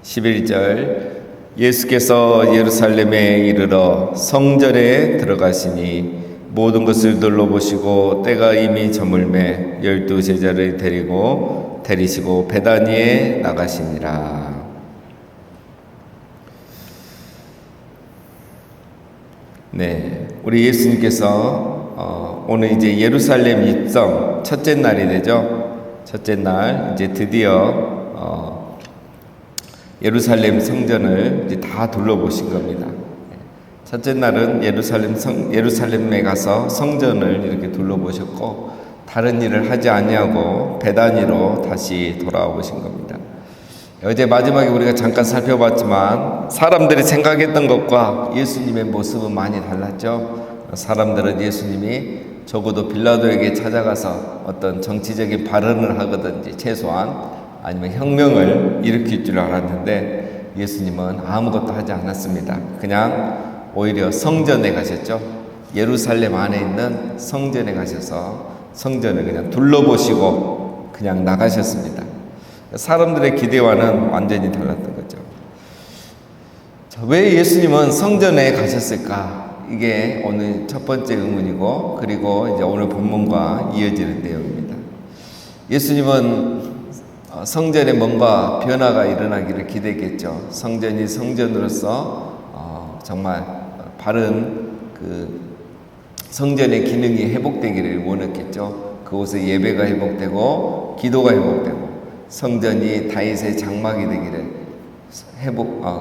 11절 예수께서 예루살렘에 이르러 성전에 들어가시니 모든 것을 둘러보시고 때가 이미 저물매 12 제자를 데리시고 베다니에 나가시니라. 네, 우리 예수님께서 오늘 이제 예루살렘 입성 첫째 날이 되죠. 첫째 날 이제 드디어 예루살렘 성전을 이제 다 둘러보신 겁니다. 첫째 날은 예루살렘에 가서 성전을 이렇게 둘러보셨고 다른 일을 하지 아니하고 베다니로 다시 돌아오신 겁니다. 어제 마지막에 우리가 잠깐 살펴봤지만 사람들이 생각했던 것과 예수님의 모습은 많이 달랐죠. 사람들은 예수님이 적어도 빌라도에게 찾아가서 어떤 정치적인 발언을 하거든지 최소한 아니면 혁명을 일으킬 줄 알았는데 예수님은 아무것도 하지 않았습니다. 그냥 오히려 성전에 가셨죠. 예루살렘 안에 있는 성전에 가셔서 성전을 그냥 둘러보시고 그냥 나가셨습니다. 사람들의 기대와는 완전히 달랐던 거죠. 자, 왜 예수님은 성전에 가셨을까? 이게 오늘 첫 번째 의문이고, 그리고 이제 오늘 본문과 이어지는 내용입니다. 예수님은 성전에 뭔가 변화가 일어나기를 기대했겠죠. 성전이 성전으로서 정말 바른 그 성전의 기능이 회복되기를 원했겠죠. 그곳에 예배가 회복되고 기도가 회복되고 성전이 다윗의 장막이 되기를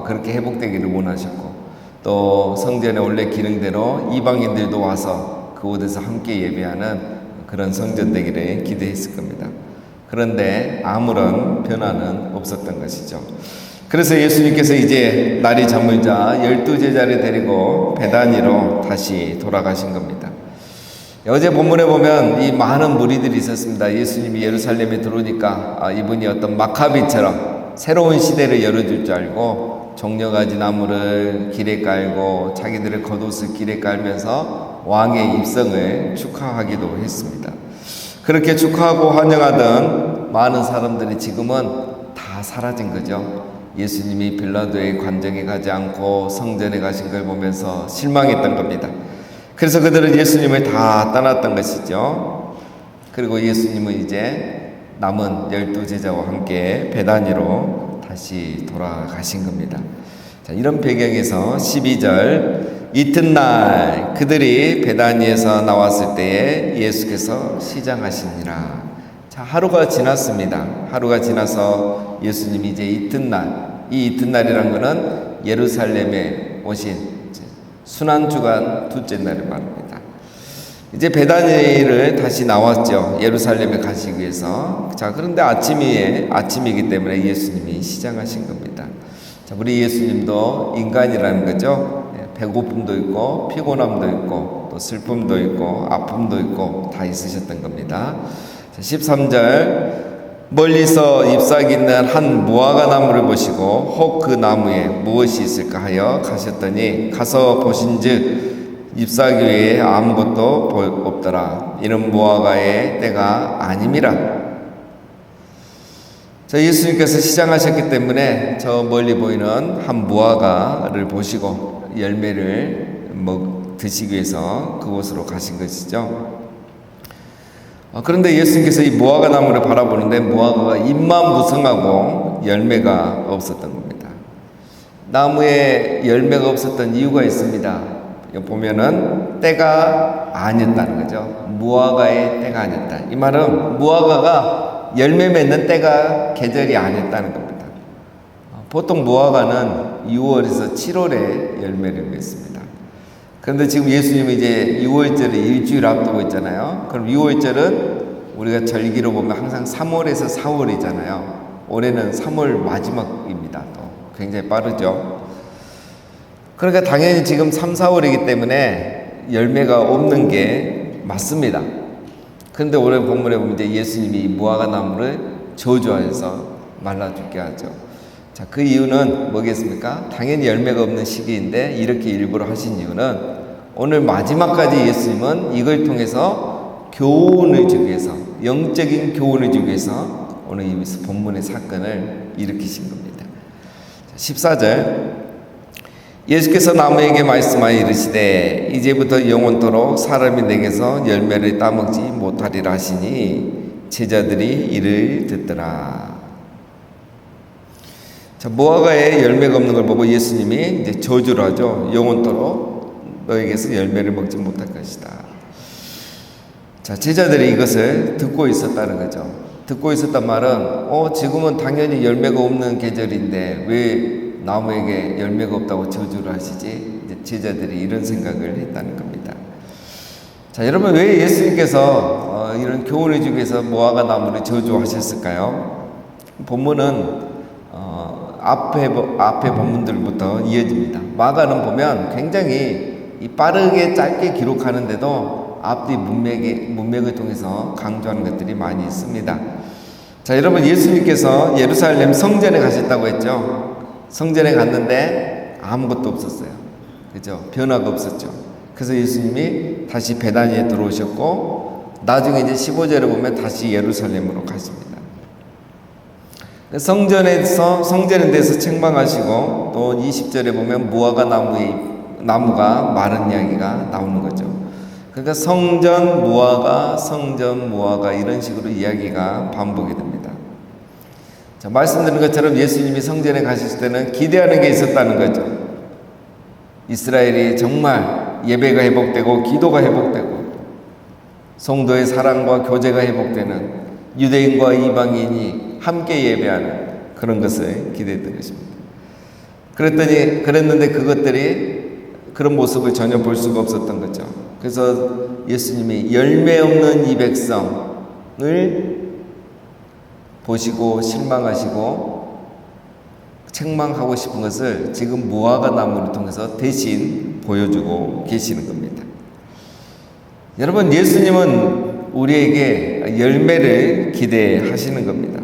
그렇게 회복되기를 원하셨고, 또 성전의 원래 기능대로 이방인들도 와서 그곳에서 함께 예배하는 그런 성전 되기를 기대했을 겁니다. 그런데 아무런 변화는 없었던 것이죠. 그래서 예수님께서 이제 날이 저물자 12 제자를 데리고 베다니로 다시 돌아가신 겁니다. 어제 본문에 보면 이 많은 무리들이 있었습니다. 예수님이 예루살렘에 들어오니까 이분이 어떤 마카비처럼 새로운 시대를 열어줄 줄 알고 종려가지 나무를 길에 깔고 자기들의 겉옷을 길에 깔면서 왕의 입성을 축하하기도 했습니다. 그렇게 축하하고 환영하던 많은 사람들이 지금은 다 사라진 거죠. 예수님이 빌라도의 관정에 가지 않고 성전에 가신 걸 보면서 실망했던 겁니다. 그래서 그들은 예수님을 다 떠났던 것이죠. 그리고 예수님은 이제 남은 12 제자와 함께 베다니로 다시 돌아가신 겁니다. 자, 이런 배경에서 12절 이튿날 그들이 베다니에서 나왔을 때에 예수께서 시장하시니라. 자, 하루가 지났습니다. 하루가 지나서 예수님이 이제 이튿날, 이 이튿날이란 것은 예루살렘에 오신 순환주간 둘째 날을 말합니다. 이제 베다니를 다시 나왔죠. 예루살렘에 가시기 위해서. 자, 그런데 아침이기 때문에 예수님이 시장하신 겁니다. 자, 우리 예수님도 인간이라는 거죠. 배고픔도 있고 피곤함도 있고 또 슬픔도 있고 아픔도 있고 다 있으셨던 겁니다. 자, 13절 멀리서 잎사귀 있는 한 무화과 나무를 보시고 혹 그 나무에 무엇이 있을까 하여 가셨더니 가서 보신즉 잎사귀 외에 아무것도 없더라. 이는 무화과의 때가 아님이라. 자, 예수님께서 시장하셨기 때문에 저 멀리 보이는 한 무화과를 보시고 열매를 드시기 위해서 그곳으로 가신 것이죠. 그런데 예수님께서 이 무화과 나무를 바라보는데 무화과가 잎만 무성하고 열매가 없었던 겁니다. 나무에 열매가 없었던 이유가 있습니다. 보면은 때가 아니었다는 거죠. 무화과의 때가 아니었다. 이 말은 무화과가 열매 맺는 때가 계절이 아니었다는 겁니다. 보통 무화과는 6월에서 7월에 열매를 맺습니다. 그런데 지금 예수님이 이제 6월절을 일주일 앞두고 있잖아요. 그럼 6월절은 우리가 절기로 보면 항상 3월에서 4월이잖아요. 올해는 3월 마지막입니다. 또 굉장히 빠르죠. 그러니까 당연히 지금 3, 4월이기 때문에 열매가 없는 게 맞습니다. 그런데 오늘 본문에 보면 이제 예수님이 무화과 나무를 저주하여서 말라 죽게 하죠. 자, 그 이유는 뭐겠습니까? 당연히 열매가 없는 시기인데 이렇게 일부러 하신 이유는 오늘 마지막까지 예수님은 이걸 통해서 교훈을 주기 위해서, 영적인 교훈을 주기 위해서 오늘 이 본문의 사건을 일으키신 겁니다. 14절 예수께서 나무에게 말씀하여 이르시되 이제부터 영원토록 사람이 내게서 열매를 따먹지 못하리라 하시니 제자들이 이를 듣더라. 자, 무화과에 열매가 없는 걸 보고 예수님이 이제 저주를 하죠. 영원토록 너에게서 열매를 먹지 못할 것이다. 자, 제자들이 이것을 듣고 있었다는 거죠. 듣고 있었단 말은 지금은 당연히 열매가 없는 계절인데 왜 나무에게 열매가 없다고 저주를 하시지? 이제 제자들이 이런 생각을 했다는 겁니다. 자, 여러분 왜 예수님께서 이런 교훈을 주기 위해서 무화과 나무를 저주하셨을까요? 본문은 앞에 본문들부터 이어집니다. 마가는 보면 굉장히 빠르게 짧게 기록하는데도 앞뒤 문맥을 통해서 강조하는 것들이 많이 있습니다. 자, 여러분 예수님께서 예루살렘 성전에 가셨다고 했죠. 성전에 갔는데 아무것도 없었어요. 그죠? 변화가 없었죠. 그래서 예수님이 다시 베다니에 들어오셨고 나중에 이제 15절에 보면 다시 예루살렘으로 가십니다. 성전에 대해서 책망하시고 또 20절에 보면 무화과 나무가 마른 이야기가 나오는 거죠. 그러니까 성전 무화과 이런 식으로 이야기가 반복이 됩니다. 자, 말씀드린 것처럼 예수님이 성전에 가실 때는 기대하는 게 있었다는 거죠. 이스라엘이 정말 예배가 회복되고 기도가 회복되고 성도의 사랑과 교제가 회복되는 유대인과 이방인이 함께 예배하는 그런 것을 기대했던 것입니다. 그랬는데 그런 모습을 전혀 볼 수가 없었던 거죠. 그래서 예수님이 열매 없는 이 백성을 보시고 실망하시고 책망하고 싶은 것을 지금 무화과 나무를 통해서 대신 보여주고 계시는 겁니다. 여러분 예수님은 우리에게 열매를 기대하시는 겁니다.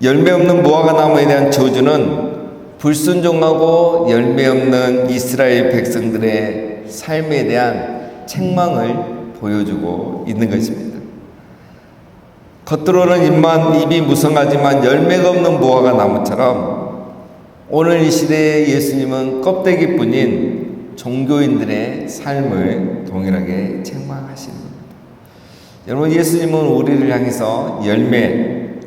열매 없는 무화과 나무에 대한 저주는 불순종하고 열매 없는 이스라엘 백성들의 삶에 대한 책망을 보여주고 있는 것입니다. 겉으로는 입이 무성하지만 열매가 없는 무화과 나무처럼 오늘 이 시대에 예수님은 껍데기뿐인 종교인들의 삶을 동일하게 책망하시는 겁니다. 여러분 예수님은 우리를 향해서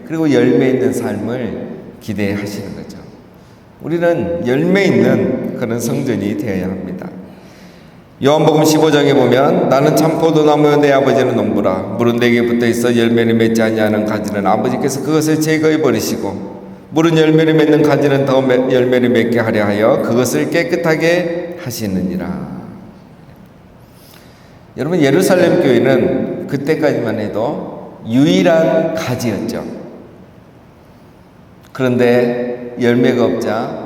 그리고 열매 있는 삶을 기대하시는 거죠. 우리는 열매 있는 그런 성전이 되어야 합니다. 요한복음 15장에 보면 나는 참 포도나무요 내 아버지는 농부라. 물은 내게 붙어있어 열매를 맺지 아니하는 가지는 아버지께서 그것을 제거해 버리시고 물은 열매를 맺는 가지는 더 열매를 맺게 하려 하여 그것을 깨끗하게 하시느니라. 여러분 예루살렘 교회는 그때까지만 해도 유일한 가지였죠. 그런데 열매가 없자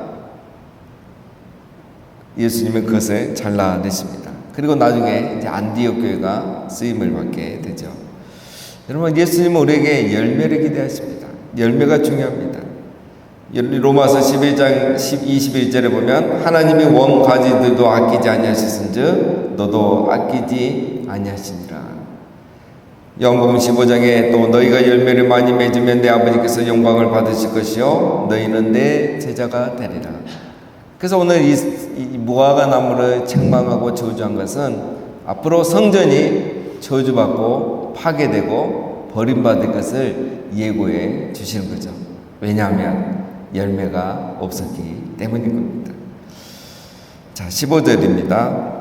예수님은 그것을 잘라내십니다. 그리고 나중에 이제 안디옥 교회가 쓰임을 받게 되죠. 여러분 예수님은 우리에게 열매를 기대하십니다. 열매가 중요합니다. 로마서 11장 21절에 보면 하나님이 원 가지들도 아끼지 아니하셨은즉 너도 아끼지 아니하시니라. 요한복음 15장에 또 너희가 열매를 많이 맺으면 내 아버지께서 영광을 받으실 것이요 너희는 내 제자가 되리라. 그래서 오늘 이 무화과 나무를 책망하고 저주한 것은 앞으로 성전이 저주받고 파괴되고 버림받을 것을 예고해 주시는 거죠. 왜냐하면 열매가 없었기 때문인 겁니다. 자, 15절입니다.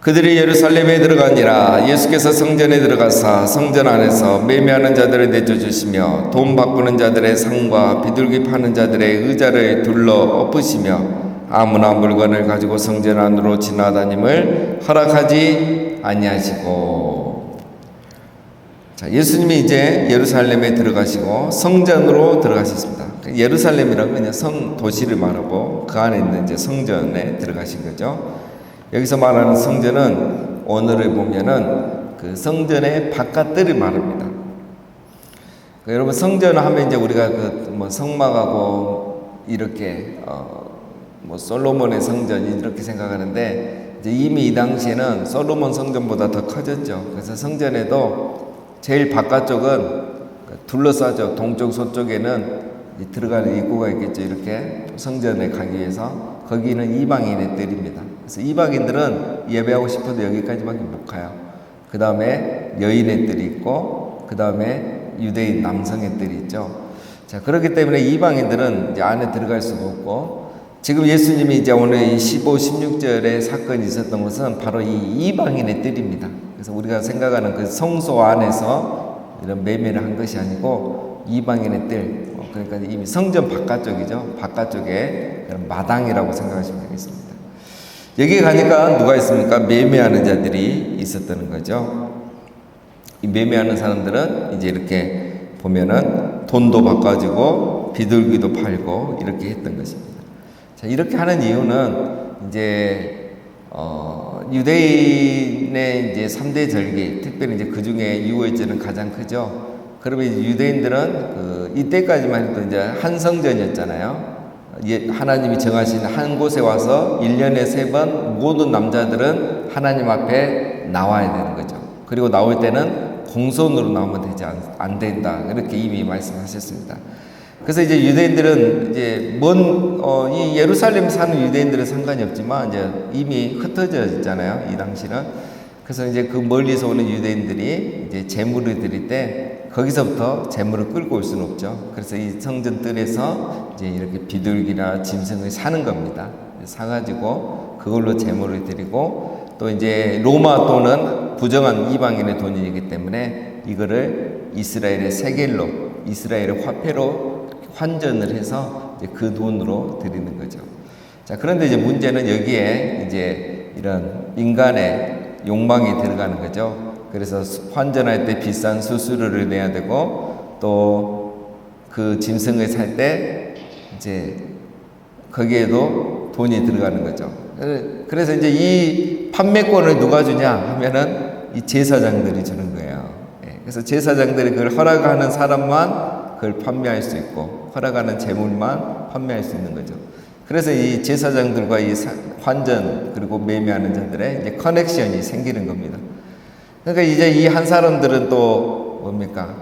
그들이 예루살렘에 들어가니라. 예수께서 성전에 들어가사 성전 안에서 매매하는 자들을 내쫓으시며 돈 바꾸는 자들의 상과 비둘기 파는 자들의 의자를 둘러 엎으시며 아무나 물건을 가지고 성전 안으로 지나다님을 허락하지 아니하시고. 자, 예수님이 이제 예루살렘에 들어가시고 성전으로 들어가셨습니다. 예루살렘이라고 그냥 도시를 말하고 그 안에 있는 이제 성전에 들어가신 거죠. 여기서 말하는 성전은 오늘을 보면은 그 성전의 바깥들을 말합니다. 여러분 성전을 하면 이제 우리가 성막하고 이렇게 솔로몬의 성전이 이렇게 생각하는데 이제 이미 이 당시에는 솔로몬 성전보다 더 커졌죠. 그래서 성전에도 제일 바깥쪽은 둘러싸죠. 동쪽 서쪽에는 들어가는 입구가 있겠죠. 이렇게 성전에 가기 위해서 거기는 이방인의 뜰입니다. 그래서 이방인들은 예배하고 싶어도 여기까지밖에 못 가요. 그 다음에 여인의 뜰이 있고 그 다음에 유대인 남성의 뜰이 있죠. 자, 그렇기 때문에 이방인들은 이제 안에 들어갈 수가 없고, 지금 예수님이 이제 오늘 이 15, 16절에 사건이 있었던 것은 바로 이 이방인의 뜰입니다. 그래서 우리가 생각하는 그 성소 안에서 이런 매매를 한 것이 아니고 이방인의 뜰, 그러니까 이미 성전 바깥쪽이죠. 바깥쪽에 그런 마당이라고 생각하시면 되겠습니다. 여기 가니까 누가 있습니까? 매매하는 자들이 있었다는 거죠. 이 매매하는 사람들은 이제 이렇게 보면은 돈도 바꿔주고 비둘기도 팔고 이렇게 했던 것입니다. 자, 이렇게 하는 이유는 이제 유대인의 이제 3대 절기, 특별히 이제 그 중에 유월절은 가장 크죠. 그러면 이제 유대인들은 이때까지만 해도 이제 한 성전이었잖아요. 하나님이 정하신 한 곳에 와서 1년에 3번 모든 남자들은 하나님 앞에 나와야 되는 거죠. 그리고 나올 때는 공손으로 나오면 안 된다. 이렇게 이미 말씀하셨습니다. 그래서 이제 유대인들은 이제 이 예루살렘 사는 유대인들은 상관이 없지만 이제 이미 흩어져 있잖아요. 이 당시는. 그래서 이제 그 멀리서 오는 유대인들이 이제 제물을 드릴 때 거기서부터 제물을 끌고 올 수는 없죠. 그래서 이 성전 뜰에서 이제 이렇게 비둘기나 짐승을 사는 겁니다. 사가지고 그걸로 제물을 드리고, 또 이제 로마 돈은 부정한 이방인의 돈이기 때문에 이거를 이스라엘의 세겔로, 이스라엘의 화폐로 환전을 해서 이제 그 돈으로 드리는 거죠. 자, 그런데 이제 문제는 여기에 이제 이런 인간의 욕망이 들어가는 거죠. 그래서 환전할 때 비싼 수수료를 내야 되고, 또 그 짐승을 살 때 이제 거기에도 돈이 들어가는 거죠. 그래서 이제 이 판매권을 누가 주냐 하면은 이 제사장들이 주는 거예요. 그래서 제사장들이 그걸 허락하는 사람만 그걸 판매할 수 있고, 허락하는 제물만 판매할 수 있는 거죠. 그래서 이 제사장들과 이 환전 그리고 매매하는 자들의 이제 커넥션이 생기는 겁니다. 그러니까 이제 이 한 사람들은 또 뭡니까?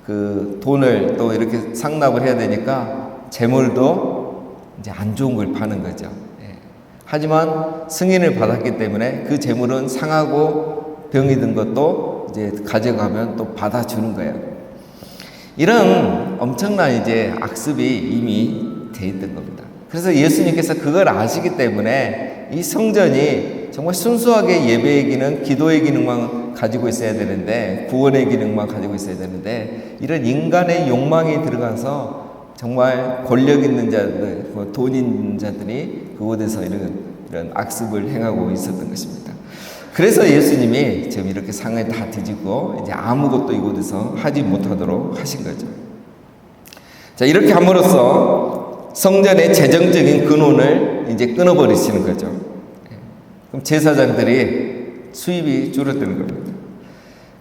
그 돈을 또 이렇게 상납을 해야 되니까 재물도 이제 안 좋은 걸 파는 거죠. 하지만 승인을 받았기 때문에 그 재물은 상하고 병이 든 것도 이제 가져가면 또 받아주는 거예요. 이런 엄청난 이제 악습이 이미 돼 있던 겁니다. 그래서 예수님께서 그걸 아시기 때문에 이 성전이 정말 순수하게 예배의 기능, 기도의 기능만 가지고 있어야 되는데, 구원의 기능만 가지고 있어야 되는데, 이런 인간의 욕망이 들어가서 정말 권력 있는 자들, 돈 있는 자들이 그곳에서 이런 악습을 행하고 있었던 것입니다. 그래서 예수님이 지금 이렇게 상을 다 뒤집고 이제 아무것도 이곳에서 하지 못하도록 하신 거죠. 자, 이렇게 함으로써 성전의 재정적인 근원을 이제 끊어버리시는 거죠. 그럼 제사장들이 수입이 줄어드는 겁니다.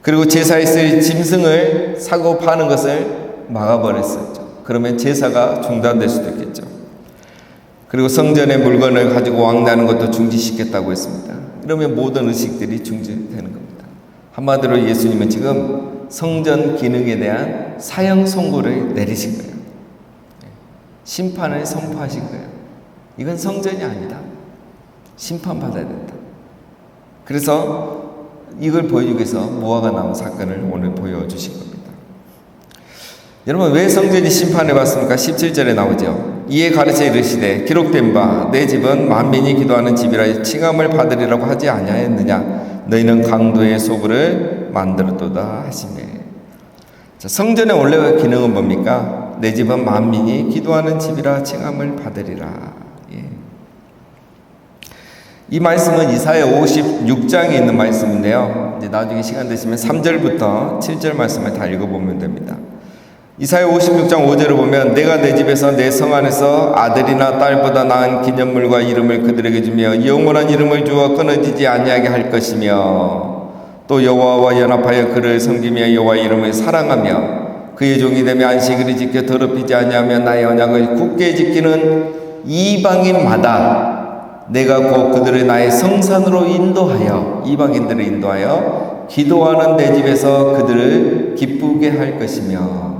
그리고 제사에 쓸 짐승을 사고 파는 것을 막아버렸었죠. 그러면 제사가 중단될 수도 있겠죠. 그리고 성전의 물건을 가지고 왕래하는 것도 중지시켰다고 했습니다. 이러면 모든 의식들이 중지되는 겁니다. 한마디로 예수님은 지금 성전 기능에 대한 사형 선고를 내리신 거예요. 심판을 선포하신 거예요. 이건 성전이 아니다. 심판받아야 된다. 그래서 이걸 보여주기 위해서 무화과 나무 사건을 오늘 보여주신 겁니다. 여러분, 왜 성전이 심판을 받습니까? 17절에 나오죠. 이에 가르쳐 이르시되 기록된 바 내 집은 만민이 기도하는 집이라 칭함을 받으리라고 하지 아니하였느냐. 너희는 강도의 소굴을 만들었도다 하시매. 자, 성전의 원래 기능은 뭡니까? 내 집은 만민이 기도하는 집이라 칭함을 받으리라. 이 말씀은 이사야 56장에 있는 말씀인데요. 이제 나중에 시간 되시면 3절부터 7절 말씀을 다 읽어보면 됩니다. 이사야 56장 5절을 보면 내가 내 집에서 내 성 안에서 아들이나 딸보다 나은 기념물과 이름을 그들에게 주며 영원한 이름을 주어 끊어지지 아니하게 할 것이며, 또 여호와와 연합하여 그를 섬기며 여호와의 이름을 사랑하며 그의 종이 되며 안식일을 지켜 더럽히지 아니하며 나의 언약을 굳게 지키는 이방인마다 내가 곧 그들을 나의 성산으로 인도하여, 이방인들을 인도하여 기도하는 내 집에서 그들을 기쁘게 할 것이며,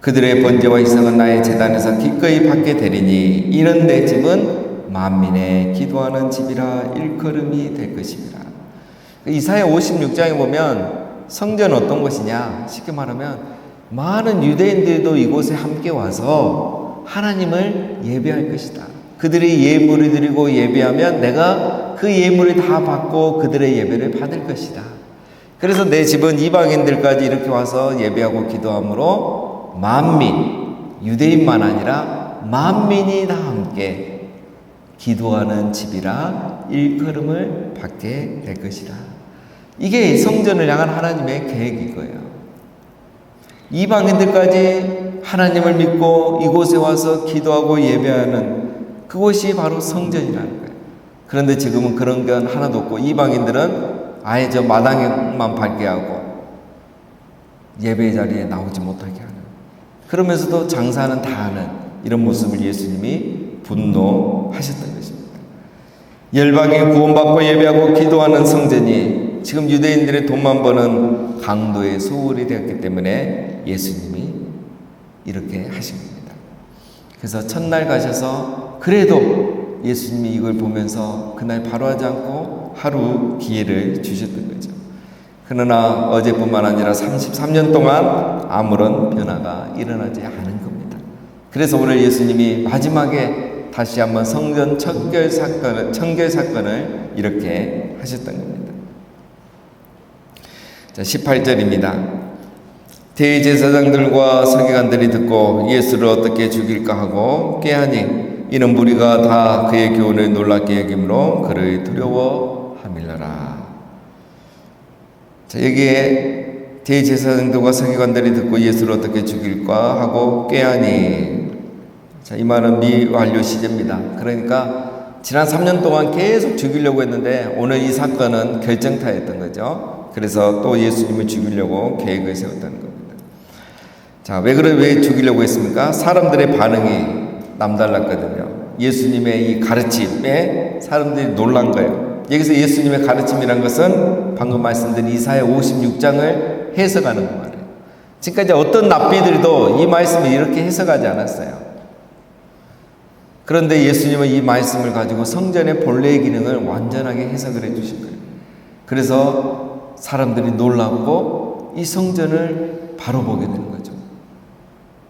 그들의 번제와 희생은 나의 제단에서 기꺼이 받게 되리니 이는 내 집은 만민의 기도하는 집이라 일컬음이 될 것입니다. 이사야 56장에 보면 성전은 어떤 것이냐? 쉽게 말하면 많은 유대인들도 이곳에 함께 와서 하나님을 예배할 것이다. 그들이 예물을 드리고 예배하면 내가 그 예물을 다 받고 그들의 예배를 받을 것이다. 그래서 내 집은 이방인들까지 이렇게 와서 예배하고 기도함으로 만민, 유대인만 아니라 만민이 다 함께 기도하는 집이라 일컬음을 받게 될 것이다. 이게 성전을 향한 하나님의 계획인 거예요. 이방인들까지 하나님을 믿고 이곳에 와서 기도하고 예배하는 그곳이 바로 성전이라는 거예요. 그런데 지금은 그런 건 하나도 없고 이방인들은 아예 저 마당에만 밟게 하고 예배 자리에 나오지 못하게 하는, 그러면서도 장사는 다 하는 이런 모습을 예수님이 분노하셨던 것입니다. 열방이 구원받고 예배하고 기도하는 성전이 지금 유대인들의 돈만 버는 강도의 소홀이 되었기 때문에 예수님이 이렇게 하신 겁니다. 그래서 첫날 가셔서 그래도 예수님이 이걸 보면서 그날 바로 하지 않고 하루 기회를 주셨던 거죠. 그러나 어제뿐만 아니라 33년 동안 아무런 변화가 일어나지 않은 겁니다. 그래서 오늘 예수님이 마지막에 다시 한번 성전 청결 사건을 이렇게 하셨던 겁니다. 자, 18절입니다. 대제사장들과 서기관들이 듣고 예수를 어떻게 죽일까 하고 꾀하니 이는 무리가 다 그의 교훈을 놀랍게 여김으로 그를 두려워함이라. 자, 여기에 대제사장들과 서기관들이 듣고 예수를 어떻게 죽일까 하고 꾀하니, 자, 이 말은 미완료 시제입니다. 그러니까 지난 3년 동안 계속 죽이려고 했는데 오늘 이 사건은 결정타였던 거죠. 그래서 또 예수님을 죽이려고 계획을 세웠다는 겁니다. 자, 왜 죽이려고 했습니까? 사람들의 반응이 남달랐거든요. 예수님의 이 가르침에 사람들이 놀란 거예요. 여기서 예수님의 가르침이란 것은 방금 말씀드린 이사야 56장을 해석하는 말이에요. 지금까지 어떤 랍비들도 이 말씀을 이렇게 해석하지 않았어요. 그런데 예수님은 이 말씀을 가지고 성전의 본래의 기능을 완전하게 해석을 해주신 거예요. 그래서 사람들이 놀랍고 이 성전을 바로 보게 되는 거죠.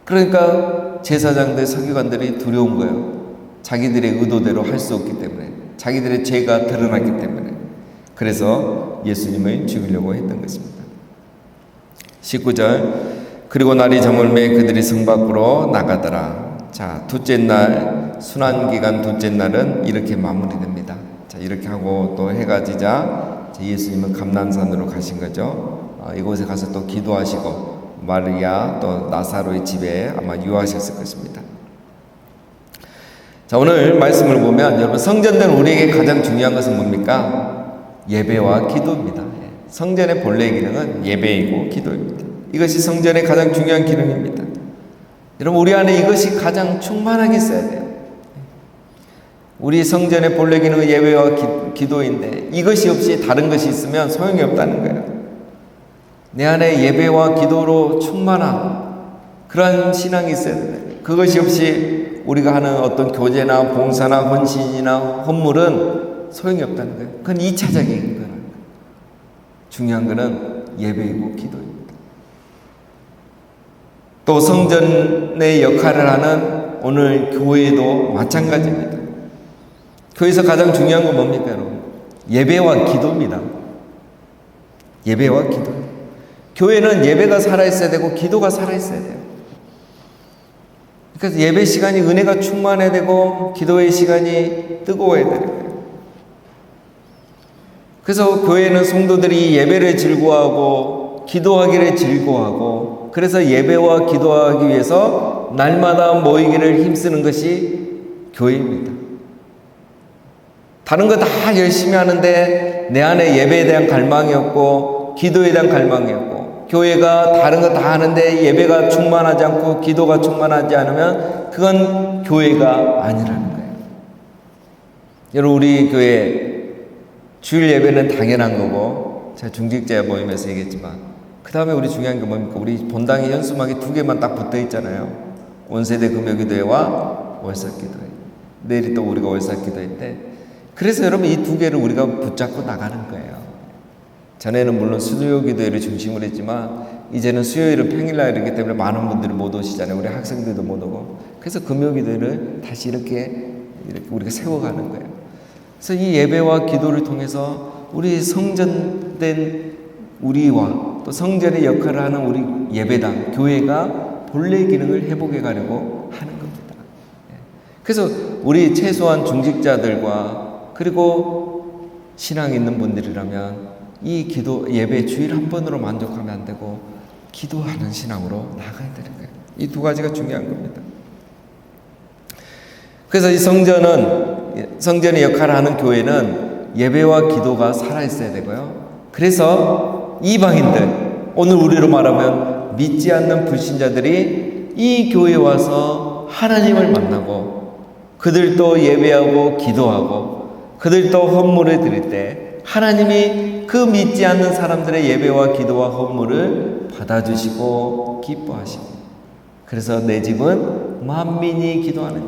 그러니까 제사장들, 서기관들이 두려운 거예요. 자기들의 의도대로 할 수 없기 때문에, 자기들의 죄가 드러났기 때문에. 그래서 예수님을 죽이려고 했던 것입니다. 19절, 그리고 날이 저물매 그들이 성 밖으로 나가더라. 자, 둘째 날, 순환기간 둘째 날은 이렇게 마무리됩니다. 자, 이렇게 하고 또 해가 지자 예수님은 감난산으로 가신 거죠. 이곳에 가서 또 기도하시고 마리아 또 나사로의 집에 아마 유하셨을 것입니다. 자, 오늘 말씀을 보면 여러분 성전된 우리에게 가장 중요한 것은 뭡니까? 예배와 기도입니다. 성전의 본래 기능은 예배이고 기도입니다. 이것이 성전의 가장 중요한 기능입니다. 여러분 우리 안에 이것이 가장 충만하게 있어야 돼요. 우리 성전의 본래 기능은 예배와 기도인데 이것이 없이 다른 것이 있으면 소용이 없다는 거예요. 내 안에 예배와 기도로 충만한 그러한 신앙이 있어야 돼요. 그것이 없이 우리가 하는 어떤 교제나 봉사나 헌신이나 헌물은 소용이 없다는 거예요. 그건 2차적인 거라는 거예요. 중요한 거는 예배이고 기도입니다. 또 성전의 역할을 하는 오늘 교회도 마찬가지입니다. 교회에서 가장 중요한 건 뭡니까, 여러분? 예배와 기도입니다. 예배와 기도. 교회는 예배가 살아있어야 되고 기도가 살아있어야 돼요. 그래서 예배 시간이 은혜가 충만해야 되고 기도의 시간이 뜨거워야 돼요. 그래서 교회는 성도들이 예배를 즐거워하고 기도하기를 즐거워하고, 그래서 예배와 기도하기 위해서 날마다 모이기를 힘쓰는 것이 교회입니다. 다른 거 다 열심히 하는데 내 안에 예배에 대한 갈망이 없고 기도에 대한 갈망이 없고, 교회가 다른 거 다 하는데 예배가 충만하지 않고 기도가 충만하지 않으면 그건 교회가 아니라는 거예요. 여러분 우리 교회 주일 예배는 당연한 거고, 제가 중직자 모임에서 얘기했지만 그 다음에 우리 중요한 게 뭡니까? 우리 본당에 현수막이 두 개만 딱 붙어 있잖아요. 온세대 금요기도회와 월삭기도회. 내일이 또 우리가 월삭기도회인데, 그래서 여러분 이 두 개를 우리가 붙잡고 나가는 거예요. 전에는 물론 수요기도회를 중심으로 했지만 이제는 수요일은 평일날이기 때문에 많은 분들이 못 오시잖아요. 우리 학생들도 못 오고. 그래서 금요기도회를 다시 이렇게 우리가 세워가는 거예요. 그래서 이 예배와 기도를 통해서 우리 성전된 우리와 또 성전의 역할을 하는 우리 예배당, 교회가 본래 기능을 회복해 가려고 하는 겁니다. 그래서 우리 최소한 중직자들과 그리고 신앙 있는 분들이라면 이 기도 예배 주일 한 번으로 만족하면 안 되고 기도하는 신앙으로 나가야 되는 거예요. 이 두 가지가 중요한 겁니다. 그래서 이 성전의 역할을 하는 교회는 예배와 기도가 살아있어야 되고요. 그래서 이방인들, 오늘 우리로 말하면 믿지 않는 불신자들이 이 교회에 와서 하나님을 만나고 그들도 예배하고 기도하고 그들도 헌물을 드릴 때 하나님이 그 믿지 않는 사람들의 예배와 기도와 헌물을 받아주시고 기뻐하시고, 그래서 내 집은 만민이 기도하는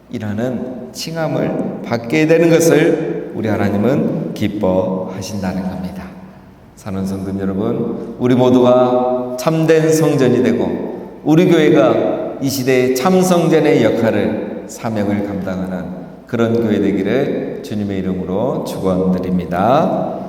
집이라는 칭함을 받게 되는 것을 우리 하나님은 기뻐하신다는 겁니다. 사는 성도 여러분, 우리 모두가 참된 성전이 되고 우리 교회가 이 시대의 참 성전의 역할을, 사명을 감당하는 그런 교회 되기를 주님의 이름으로 축원드립니다.